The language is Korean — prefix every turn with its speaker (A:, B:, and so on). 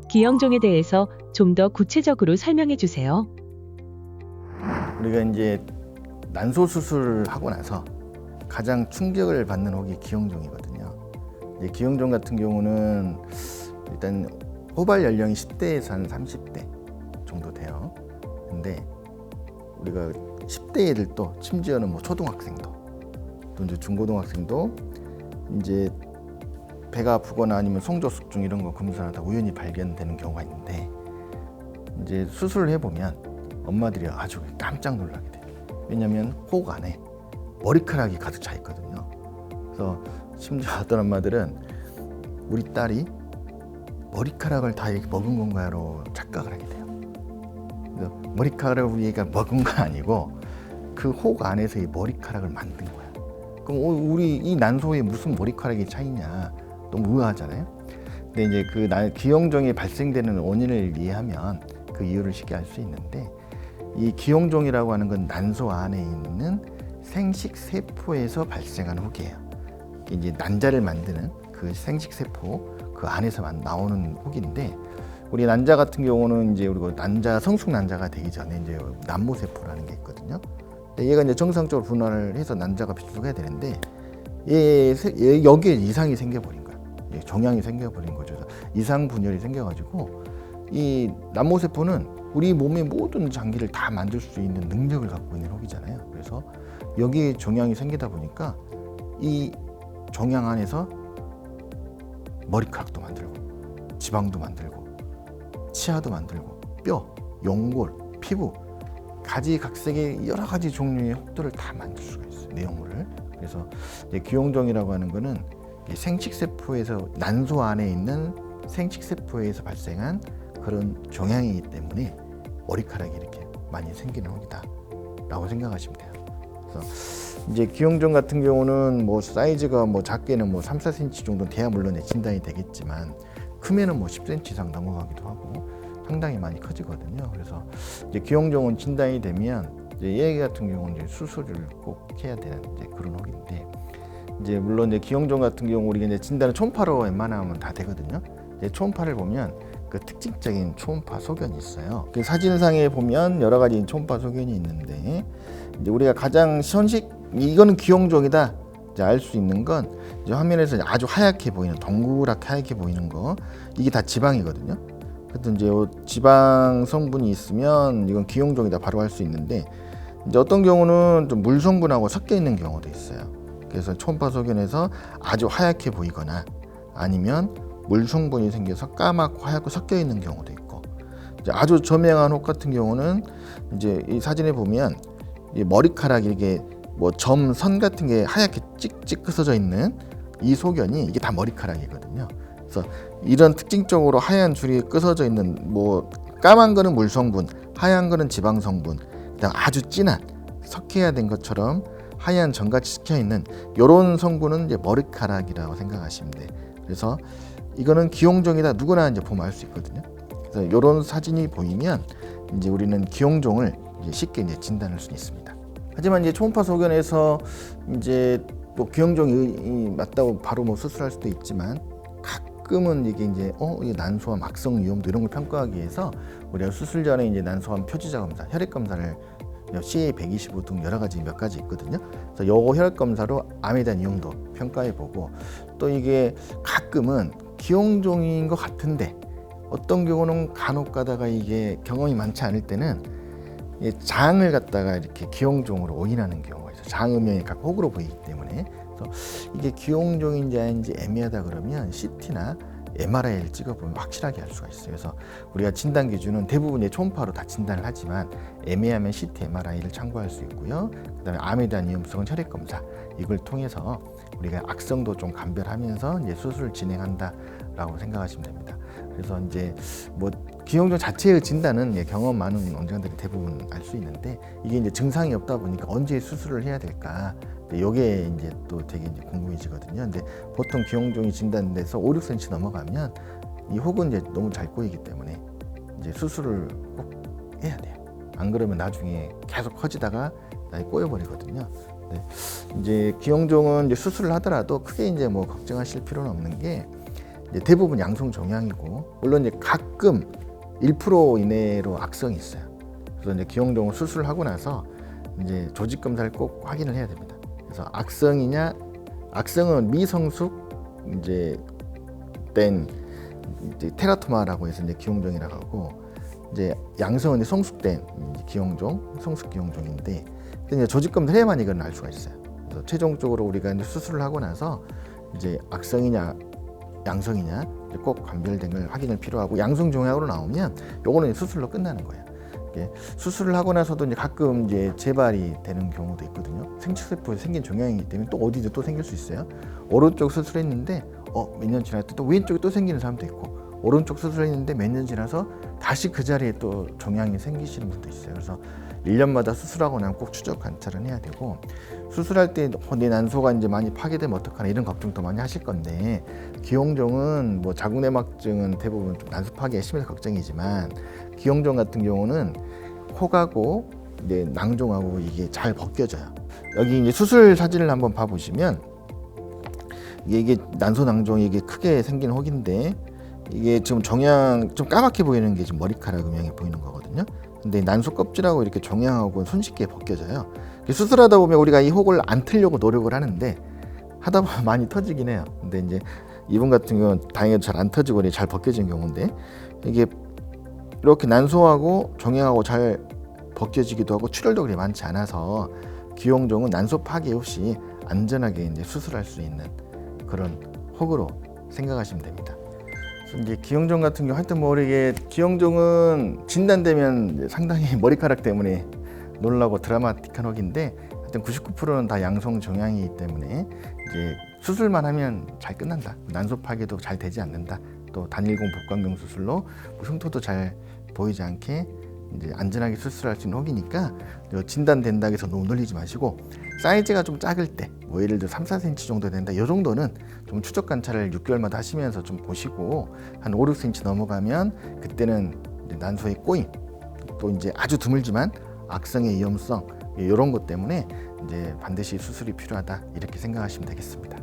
A: 기형종에 대해서 좀 더 구체적으로 설명해 주세요.
B: 우리가 이제 난소 수술을 하고 나서 가장 충격을 받는 혹이 기형종이거든요. 이제 기형종 같은 경우는 일단 호발 연령이 10대에서 한 30대 정도 돼요. 근데 우리가 10대 애들도 심지어는 뭐 초등학생도 또 이제 중고등학생도 이제 배가 아프거나 아니면 송조숙중 이런 거 검사하다 우연히 발견되는 경우가 있는데 이제 수술을 해보면 엄마들이 아주 깜짝 놀라게 돼요. 왜냐하면 혹 안에 머리카락이 가득 차 있거든요. 그래서 심지어 어떤 엄마들은 우리 딸이 머리카락을 다 이렇게 먹은 건가로 착각을 하게 돼요. 그래서 머리카락을 우리가 먹은 건 아니고 그 혹 안에서 이 머리카락을 만든 거야. 그럼 우리 이 난소에 무슨 머리카락이 차 있냐? 너무 의아하잖아요. 근데 이제 그 기형종이 발생되는 원인을 이해하면 그 이유를 쉽게 알 수 있는데 이 기형종이라고 하는 건 난소 안에 있는 생식세포에서 발생하는 혹이에요. 이제 난자를 만드는 그 생식세포 그 안에서 나오는 혹인데 우리 난자 같은 경우는 이제 우리가 난자 성숙 난자가 되기 전에 이제 난모세포라는 게 있거든요. 근데 얘가 이제 정상적으로 분할을 해서 난자가 비출해야 되는데 여기에 이상이 생겨버린 거야. 종양이 생겨버린 거죠. 이상 분열이 생겨가지고 이 난모세포는 우리 몸의 모든 장기를 다 만들 수 있는 능력을 갖고 있는 혹이잖아요. 그래서 여기에 종양이 생기다 보니까 이 종양 안에서 머리카락도 만들고 지방도 만들고 치아도 만들고 뼈, 연골, 피부 가지각색의 여러 가지 종류의 혹들을 다 만들 수가 있어요. 내용물을. 그래서 기형종이라고 하는 거는 생식세포에서 난소 안에 있는 생식세포에서 발생한 그런 종양이기 때문에 머리카락이 이렇게 많이 생기는 혹이다라고 생각하시면 돼요. 그래서 이제 기형종 같은 경우는 뭐 사이즈가 뭐 작게는 뭐 3, 4cm 정도 돼야 물론 진단이 되겠지만 크면은 뭐 10cm 이상 넘어가기도 하고 상당히 많이 커지거든요. 그래서 이제 기형종은 진단이 되면 이제 얘 같은 경우는 이제 수술을 꼭 해야 되는 이제 그런 혹인데 이제 물론 이제 기형종 같은 경우 우리가 이제 진단은 초음파로 웬만하면 다 되거든요. 이제 초음파를 보면 그 특징적인 초음파 소견이 있어요. 그 사진상에 보면 여러 가지 초음파 소견이 있는데 이제 우리가 가장 이거는 기형종이다 알 수 있는 건 이제 화면에서 아주 하얗게 보이는 동그랗게 하얗게 보이는 거 이게 다 지방이거든요. 그래서 이제 지방 성분이 있으면 이건 기형종이다 바로 알 수 있는데 이제 어떤 경우는 좀 물 성분하고 섞여 있는 경우도 있어요. 그래서 초음파 소견에서 아주 하얗게 보이거나 아니면 물 성분이 생겨서 까맣고 하얗고 섞여 있는 경우도 있고 이제 아주 저명한 혹 같은 경우는 이제 이 사진에 보면 이 머리카락이 이렇게 뭐 점 선 같은 게 하얗게 찍찍 끄서져 있는 이 소견이 이게 다 머리카락이거든요. 그래서 이런 특징적으로 하얀 줄이 끄서져 있는 뭐 까만 거는 물 성분, 하얀 거는 지방 성분, 그다음 아주 진한 석회화 된 것처럼 하얀 점같이 섞여 있는 이런 성분은 이제 머리카락이라고 생각하시면 돼. 그래서 이거는 기형종이다 누구나 이제 보면 알 수 있거든요. 그래서 이런 사진이 보이면 이제 우리는 기형종을 이제 쉽게 이제 진단할 수 있습니다. 하지만 이제 초음파 소견에서 이제 뭐 기형종이 맞다고 바로 뭐 수술할 수도 있지만 가끔은 이게 이제 이 난소암 악성 위험도 이런 걸 평가하기 위해서 우리가 수술 전에 이제 난소암 표지자 검사, 혈액 검사를 CA125 등 여러 가지 몇 가지 있거든요. 그래서 요거 혈액 검사로 암에 대한 위험도 평가해 보고 또 이게 가끔은 기형종인 것 같은데 어떤 경우는 간혹 가다가 이게 경험이 많지 않을 때는 장을 갖다가 이렇게 기형종으로 오인하는 경우가 있어요. 장 음영이 각 혹으로 보이기 때문에. 그래서 이게 기형종인지 아닌지 애매하다 그러면 CT나 MRI를 찍어보면 확실하게 알 수가 있어요. 그래서 우리가 진단 기준은 대부분 초음파로 다 진단을 하지만 애매하면 CT, MRI를 참고할 수 있고요. 그다음에 암에 대한 위험성은 혈액 검사 이걸 통해서 우리가 악성도 좀 감별하면서 이제 수술을 진행한다라고 생각하시면 됩니다. 그래서 이제 뭐 기형종 자체의 진단은 경험 많은 원장들이 대부분 알 수 있는데 이게 이제 증상이 없다 보니까 언제 수술을 해야 될까? 이게 이제 또 되게 이제 궁금해지거든요. 근데 보통 기형종이 진단돼서 5, 6cm 넘어가면 이 혹은 이제 너무 잘 꼬이기 때문에 이제 수술을 꼭 해야 돼요. 안 그러면 나중에 계속 커지다가 꼬여버리거든요. 네. 이제 기형종은 이제 수술을 하더라도 크게 이제 뭐 걱정하실 필요는 없는 게 이제 대부분 양성 종양이고, 물론 이제 가끔 1% 이내로 악성이 있어요. 그래서 이제 기형종을 수술하고 나서 이제 조직 검사를 꼭 확인을 해야 됩니다. 그래서 악성이냐, 악성은 미성숙 이제 된 이제 테라토마라고 해서 이제 기형종이라고 하고, 이제 양성은 이제 성숙된 기형종, 성숙 기형종인데, 이제 조직 검사를 해야만 이걸 알 수가 있어요. 그래서 최종적으로 우리가 이제 수술을 하고 나서 이제 악성이냐 양성이냐 꼭 감별된 걸 확인을 필요하고, 양성 종양으로 나오면 요거는 수술로 끝나는 거예요. 수술을 하고 나서도 이제 가끔 이제 재발이 되는 경우도 있거든요. 생殖세포에 생긴 종양이기 때문에 또 어디도 또 생길 수 있어요. 오른쪽 수술했는데 몇 년 지났을 때 또 왼쪽에 또 생기는 사람도 있고, 오른쪽 수술했는데 몇 년 지나서 다시 그 자리에 또 종양이 생기시는 분도 있어요. 그래서 1년마다 수술하고 나면 꼭 추적 관찰은 해야 되고, 수술할 때 내 난소가 이제 많이 파괴되면 어떡하나 이런 걱정도 많이 하실 건데, 기형종은 뭐 자궁내막증은 대부분 좀 난소 파괴 심해서 걱정이지만, 기형종 같은 경우는 코가고 이제 낭종하고 이게 잘 벗겨져요. 여기 이제 수술 사진을 한번 봐보시면 이게 난소 낭종이 이게 크게 생긴 혹인데, 이게 지금 종양 좀 까맣게 보이는 게 지금 머리카락 음영이 보이는 거거든요. 근데 난소 껍질하고 이렇게 종양하고 손쉽게 벗겨져요. 수술하다 보면 우리가 이 혹을 안 틀려고 노력을 하는데 하다 보면 많이 터지긴 해요. 근데 이제 이분 같은 경우는 다행히도 잘 안 터지고 잘 벗겨진 경우인데, 이게 이렇게 난소하고 종양하고 잘 벗겨지기도 하고 출혈도 그리 많지 않아서 기형종은 난소 파괴 없이 안전하게 이제 수술할 수 있는 그런 혹으로 생각하시면 됩니다. 이제 기형종 같은 경우 하여튼 뭐 이게 기형종은 진단되면 상당히 머리카락 때문에 놀라고 드라마틱한 혹인데, 하여튼 99%는 다 양성 종양이기 때문에 이제 수술만 하면 잘 끝난다. 난소 파괴도 잘 되지 않는다. 또 단일공 복강경 수술로 흉터도 잘 보이지 않게 이제 안전하게 수술할 수 있는 혹이니까, 진단된다고 해서 너무 놀리지 마시고, 사이즈가 좀 작을 때, 뭐 예를 들어 3, 4cm 정도 된다, 이 정도는 좀 추적 관찰을 6개월마다 하시면서 좀 보시고, 한 5, 6cm 넘어가면 그때는 이제 난소의 꼬임, 또 이제 아주 드물지만 악성의 위험성, 이런 것 때문에 이제 반드시 수술이 필요하다, 이렇게 생각하시면 되겠습니다.